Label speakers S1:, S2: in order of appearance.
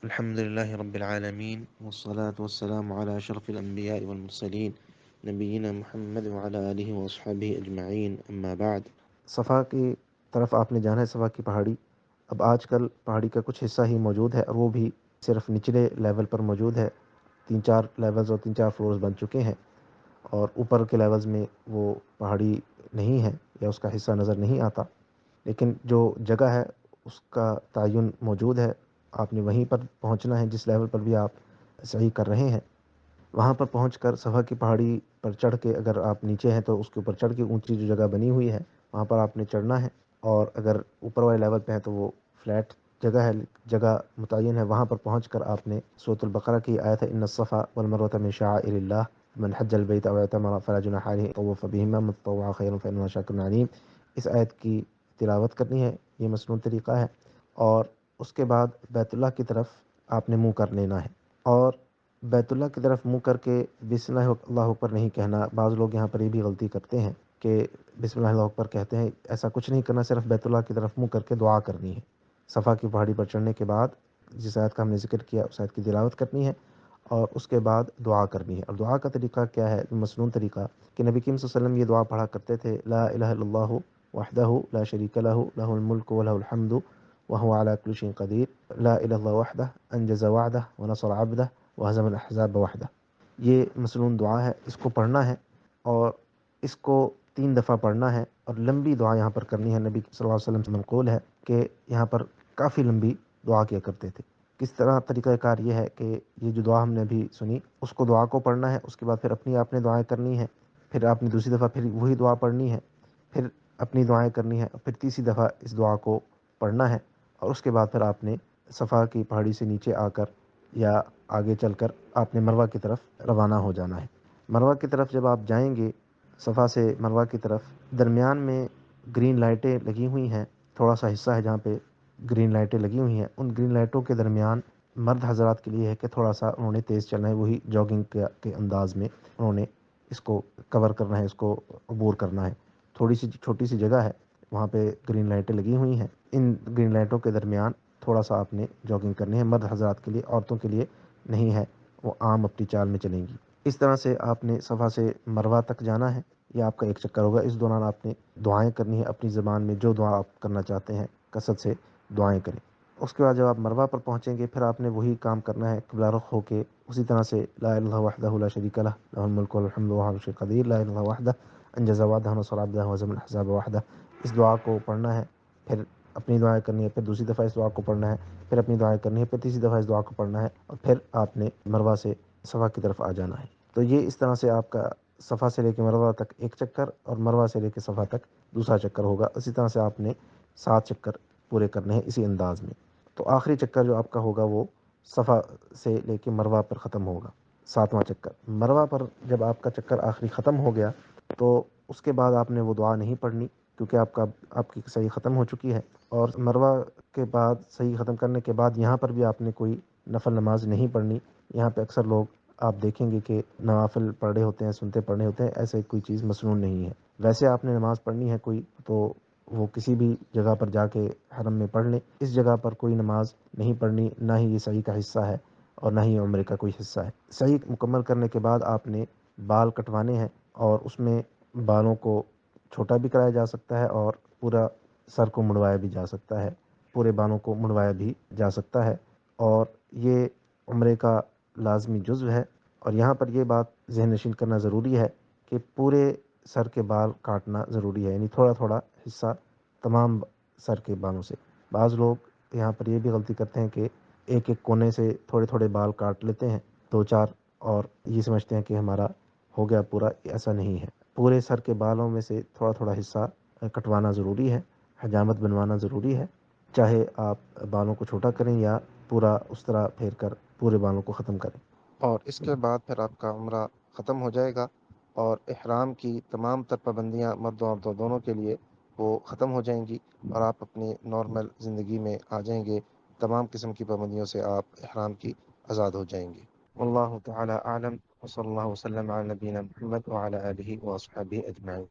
S1: الحمد لله رب العالمين والصلاة والسلام على أشرف الأنبياء والمرسلين نبينا محمد وعلى آله وأصحابه أجمعين أما بعد۔ صفا کی طرف آپ نے جانا ہے، صفا کی پہاڑی۔ اب آج کل پہاڑی کا کچھ حصہ ہی موجود ہے، اور وہ بھی صرف نچلے لیول پر موجود ہے۔ 3-4 لیولز اور 3-4 فلورز بن چکے ہیں، اور اوپر کے لیولز میں وہ پہاڑی نہیں ہے یا اس کا حصہ نظر نہیں آتا، لیکن جو جگہ ہے اس کا تعین موجود ہے۔ آپ نے وہیں پر پہنچنا ہے جس لیول پر بھی آپ صحیح کر رہے ہیں۔ وہاں پر پہنچ کر صفا کی پہاڑی پر چڑھ کے، اگر آپ نیچے ہیں تو اس کے اوپر چڑھ کے اونچی جو جگہ بنی ہوئی ہے وہاں پر آپ نے چڑھنا ہے، اور اگر اوپر والے لیول پہ ہے تو وہ فلیٹ جگہ ہے، جگہ متعین ہے۔ وہاں پر پہنچ کر آپ نے سورۃ البقرہ کی آیت ہے ان الصفا والمروۃ من شعائر اللہ من حج البیت او اعتمر فلا جناح علیہ ان یطوف بہما من تطوع خیرا فانہ شاکر علیم۔ اس آیت کی تلاوت کرنی ہے، یہ مسنون طریقہ ہے، اور اس کے بعد بیت اللہ کی طرف آپ نے منہ کر لینا ہے، اور بیت اللہ کی طرف منہ کر کے بسم اللہ اللہ اکبر نہیں کہنا۔ بعض لوگ یہاں پر یہ بھی غلطی کرتے ہیں کہ بسم اللہ اللہ اکبر کہتے ہیں، ایسا کچھ نہیں کرنا، صرف بیت اللہ کی طرف منہ کر کے دعا کرنی ہے۔ صفا کی پہاڑی پر چڑھنے کے بعد جس آیت کا ہم نے ذکر کیا اس آیت کی تلاوت کرنی ہے، اور اس کے بعد دعا کرنی ہے۔ اور دعا کا طریقہ کیا ہے؟ مسنون طریقہ کہ نبی کریم صلی اللہ علیہ وسلم یہ دعا پڑھا کرتے تھے، لا الہ الا اللہ وحدہ لا شریک لہ لہ الملک ولہ الحمد وهو على كل شيء قدیر، لا الہ الا اللہ وحدہ انجز وعدہ ونصر عبدہ وہزم الاحزاب وحدہ۔ یہ مسنون دعا ہے، اس کو پڑھنا ہے، اور اس کو 3 دفعہ پڑھنا ہے، اور لمبی دعا یہاں پر کرنی ہے۔ نبی صلی اللہ علیہ وسلم سے منقول ہے کہ یہاں پر کافی لمبی دعا کیا کرتے تھے۔ کس طرح طریقہ کار یہ ہے کہ یہ جو دعا ہم نے ابھی سنی اس کو دعا کو پڑھنا ہے، اس کے بعد پھر اپنی آپ نے دعائیں کرنی ہے، پھر آپ نے دوسری دفعہ پھر وہی دعا پڑھنی ہے، پھر اپنی دعائیں کرنی ہے، اور پھر تیسری دفعہ اس دعا کو پڑھنا ہے، اور اس کے بعد پھر آپ نے صفا کی پہاڑی سے نیچے آ کر یا آگے چل کر آپ نے مروہ کی طرف روانہ ہو جانا ہے۔ مروہ کی طرف جب آپ جائیں گے، صفا سے مروہ کی طرف، درمیان میں گرین لائٹیں لگی ہوئی ہیں، تھوڑا سا حصہ ہے جہاں پہ گرین لائٹیں لگی ہوئی ہیں۔ ان گرین لائٹوں کے درمیان مرد حضرات کے لیے ہے کہ تھوڑا سا انہوں نے تیز چلنا ہے، وہی جاگنگ کے انداز میں انہوں نے اس کو کور کرنا ہے، اس کو عبور کرنا ہے۔ تھوڑی سی چھوٹی سی جگہ ہے، وہاں پہ گرین لائٹیں لگی ہوئی ہیں، ان گرین لائٹوں کے درمیان تھوڑا سا آپ نے جاگنگ کرنی ہے۔ مرد حضرات کے لیے، عورتوں کے لیے نہیں ہے، وہ عام اپنی چال میں چلیں گی۔ اس طرح سے آپ نے صفا سے مروہ تک جانا ہے، یہ آپ کا ایک چکر ہوگا۔ اس دوران آپ نے دعائیں کرنی ہے اپنی زبان میں، جو دعا آپ کرنا چاہتے ہیں کثرت سے دعائیں کریں۔ اس کے بعد جب آپ مروہ پر پہنچیں گے پھر آپ نے وہی کام کرنا ہے، قبلہ رخ ہو کے اسی طرح سے لا الہ الا اللہ وحدہ لا شریک لہ لہ الملک والحمد وهو على كل شيء قدیر، لا الہ الا اللہ وحدہ انجز وعدہ ونصر عبدہ وهزم الاحزاب وحدہ۔ اس دعا کو پڑھنا ہے، پھر اپنی دعائیں کرنی ہے، پھر دوسری دفعہ اس دعا کو پڑھنا ہے، پھر اپنی دعائیں کرنی ہے، پھر تیسری دفعہ اس دعا کو پڑھنا ہے، اور پھر آپ نے مروہ سے صفا کی طرف آ جانا ہے۔ تو یہ اس طرح سے آپ کا صفا سے لے کے مروہ تک ایک چکر، اور مروہ سے لے کے صفا تک دوسرا چکر ہوگا۔ اسی طرح سے آپ نے 7 چکر پورے کرنے ہیں اسی انداز میں۔ تو آخری چکر جو آپ کا ہوگا وہ صفا سے لے کے مروہ پر ختم ہوگا، 7واں چکر۔ مروہ پر جب آپ کا چکر آخری ختم ہو گیا تو اس کے بعد آپ نے وہ دعا نہیں پڑھنی، کیونکہ آپ کی صحیح ختم ہو چکی ہے۔ اور مروہ کے بعد صحیح ختم کرنے کے بعد یہاں پر بھی آپ نے کوئی نفل نماز نہیں پڑھنی۔ یہاں پہ اکثر لوگ آپ دیکھیں گے کہ نوافل پڑھ رہے ہوتے ہیں، سنتے پڑھ رہے ہوتے ہیں، ایسے کوئی چیز مسنون نہیں ہے۔ ویسے آپ نے نماز پڑھنی ہے کوئی تو وہ کسی بھی جگہ پر جا کے حرم میں پڑھ لیں۔ اس جگہ پر کوئی نماز نہیں پڑھنی، نہ ہی یہ سعی کا حصہ ہے اور نہ ہی عمرے کا کوئی حصہ ہے۔ سعی مکمل کرنے کے بعد آپ نے بال کٹوانے ہیں، اور اس میں بالوں کو چھوٹا بھی کرایا جا سکتا ہے اور پورا سر کو مڑوایا بھی جا سکتا ہے، پورے بالوں کو مڑوایا بھی جا سکتا ہے، اور یہ عمرے کا لازمی جزو ہے۔ اور یہاں پر یہ بات ذہن نشین کرنا ضروری ہے کہ پورے سر کے بال کاٹنا ضروری ہے، یعنی تھوڑا تھوڑا حصہ تمام سر کے بالوں سے۔ بعض لوگ یہاں پر یہ بھی غلطی کرتے ہیں کہ ایک ایک کونے سے تھوڑے تھوڑے بال کاٹ لیتے ہیں، 2-4، اور یہ سمجھتے ہیں کہ ہمارا ہو گیا پورا۔ ایسا نہیں ہے، پورے سر کے بالوں میں سے تھوڑا تھوڑا حصہ کٹوانا ضروری ہے، حجامت بنوانا ضروری ہے، چاہے آپ بالوں کو چھوٹا کریں یا پورا اس طرح پھیر کر پورے بالوں کو ختم کریں۔ اور اس کے بعد پھر آپ کا عمرہ ختم ہو جائے گا، اور احرام کی تمام تر پابندیاں مردوں اور عورتوں دونوں کے لیے وہ ختم ہو جائیں گی، اور آپ اپنی نارمل زندگی میں آ جائیں گے۔ تمام قسم کی پابندیوں سے آپ احرام کی آزاد ہو جائیں گے۔ واللہ تعالی اعلم، وصلی اللہ وسلم علی نبینا محمد وعلی آلہ واصحابہ اجمعین۔